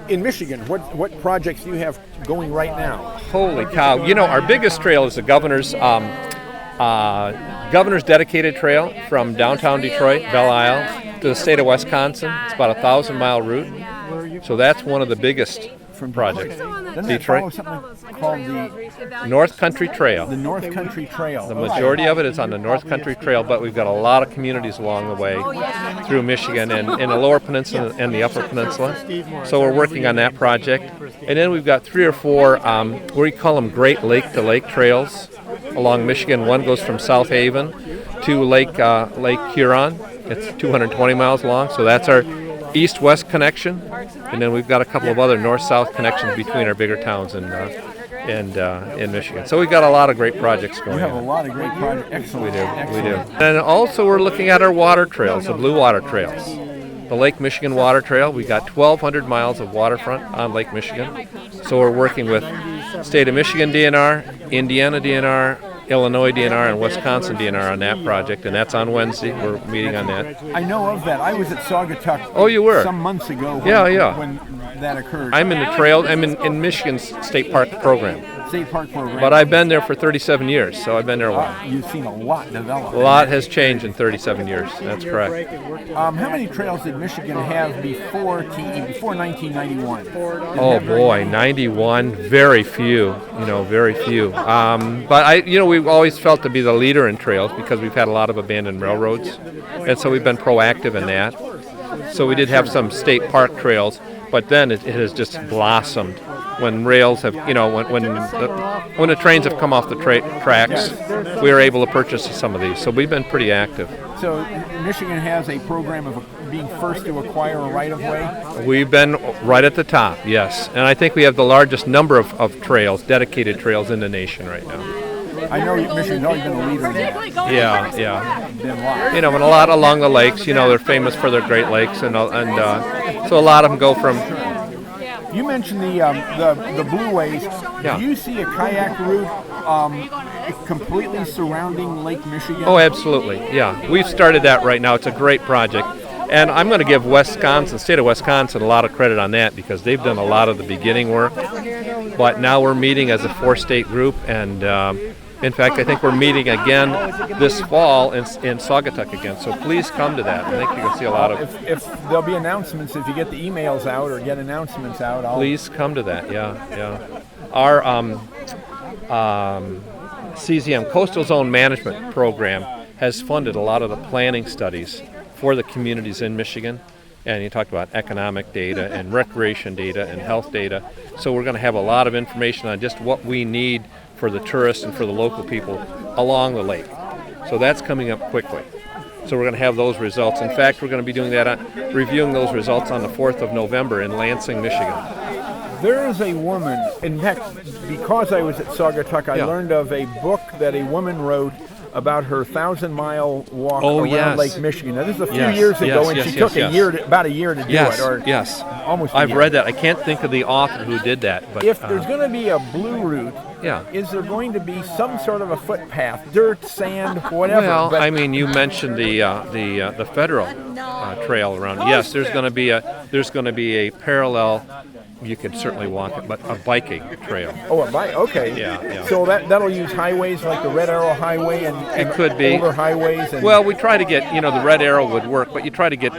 in Michigan, what projects do you have going right now? Holy cow. Our biggest trail is the Governor's Dedicated Trail from downtown Detroit, Belle Isle, to the state of Wisconsin. It's about a 1,000-mile route. So that's one of the biggest projects. Doesn't Detroit. that follow something called the North Country Trail. the North Country Trail? The majority of it is on the North Country Trail, but we've got a lot of communities along the way through Michigan and in the Lower Peninsula and the Upper Peninsula. So we're working on that project. And then we've got 3 or 4, we call them Great Lake-to-Lake trails along Michigan. One goes from South Haven to Lake Huron. It's 220 miles long, so that's our east-west connection. And then we've got a couple of other north-south connections between our bigger towns in Michigan. So we've got a lot of great projects going on. You have a lot of great projects. Excellent. We do. Excellent. And also we're looking at our water trails, the blue water trails. The Lake Michigan Water Trail, we got 1,200 miles of waterfront on Lake Michigan. So we're working with State of Michigan DNR, Indiana DNR, Illinois DNR, and Wisconsin DNR on that project, and that's on Wednesday. We're meeting on that. I know of that. I was at Saugatuck Oh, you were? some months ago when that occurred. I'm in the trail. I'm in Michigan's State Park program. State Park program. But I've been there for 37 years, so I've been there a while. You've seen a lot develop. A lot has changed in 37 years. That's correct. How many trails did Michigan have before 1991? Oh boy, 91, very few. Very few. But we've always felt to be the leader in trails because we've had a lot of abandoned railroads, and so we've been proactive in that. So we did have some state park trails, but then it has just blossomed. When rails have, when the trains have come off the tracks, we were able to purchase some of these. So we've been pretty active. So Michigan has a program of being first to acquire a right-of-way? We've been right at the top, yes. And I think we have the largest number of trails, dedicated trails in the nation right now. I know Michigan's always been a leader in that. Yeah. Been a lot. And a lot along the lakes. They're famous for their Great Lakes, and so a lot of them go from. You mentioned the Blue Ways. Yeah. Do you see a kayak route completely surrounding Lake Michigan? Oh, absolutely. Yeah, we've started that right now. It's a great project. And I'm going to give state of Wisconsin, a lot of credit on that because they've done a lot of the beginning work. But now we're meeting as a 4-state group, and in fact, I think we're meeting again this fall in Saugatuck again. So please come to that. I think you're going to see a lot of. If there'll be announcements, if you get the emails out or get announcements out, please come to that. Yeah. Our CZM Coastal Zone Management Program has funded a lot of the planning studies for the communities in Michigan. And you talked about economic data and recreation data and health data. So we're going to have a lot of information on just what we need for the tourists and for the local people along the lake. So that's coming up quickly. So we're going to have those results. In fact, we're going to be doing that, reviewing those results on the 4th of November in Lansing, Michigan. There is a woman, in fact, because I was at Saugatuck, I learned of a book that a woman wrote about her 1,000-mile walk around Lake Michigan. Now, this is a few years ago, and she took about a year to do it. Or almost a I've year. read that. I can't think of the author who did that. But if there's going to be a blue route, is there going to be some sort of a footpath, dirt, sand, whatever? Well, you mentioned the federal trail around. Yes, there's going to be a parallel. You could certainly walk it, but a biking trail. Oh, a bike. Okay. Yeah. So that'll use highways like the Red Arrow Highway and it could be older highways. Well, we try to get the Red Arrow would work, but you try to get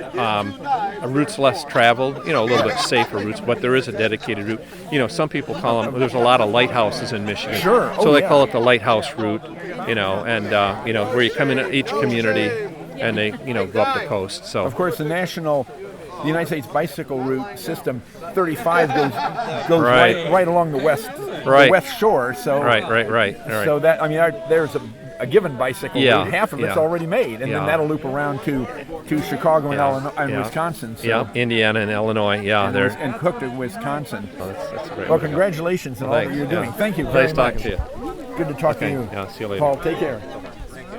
routes less traveled, a little bit safer routes. But there is a dedicated route. Some people call them. There's a lot of lighthouses in Michigan. Sure. So they call it the lighthouse route. Where you come in each community and they go up the coast. So of course the United States bicycle route system 35 goes right along the west shore. So right. So that there's a given bicycle route. Half of it's already made, and then that'll loop around to Chicago and Wisconsin. So. Indiana and Illinois. And Cook to Wisconsin. Oh, that's great. Well, congratulations on all that you're doing. Thank you very much. Nice talking to you. Good to talk to you. Yeah, see you later. Paul, take care.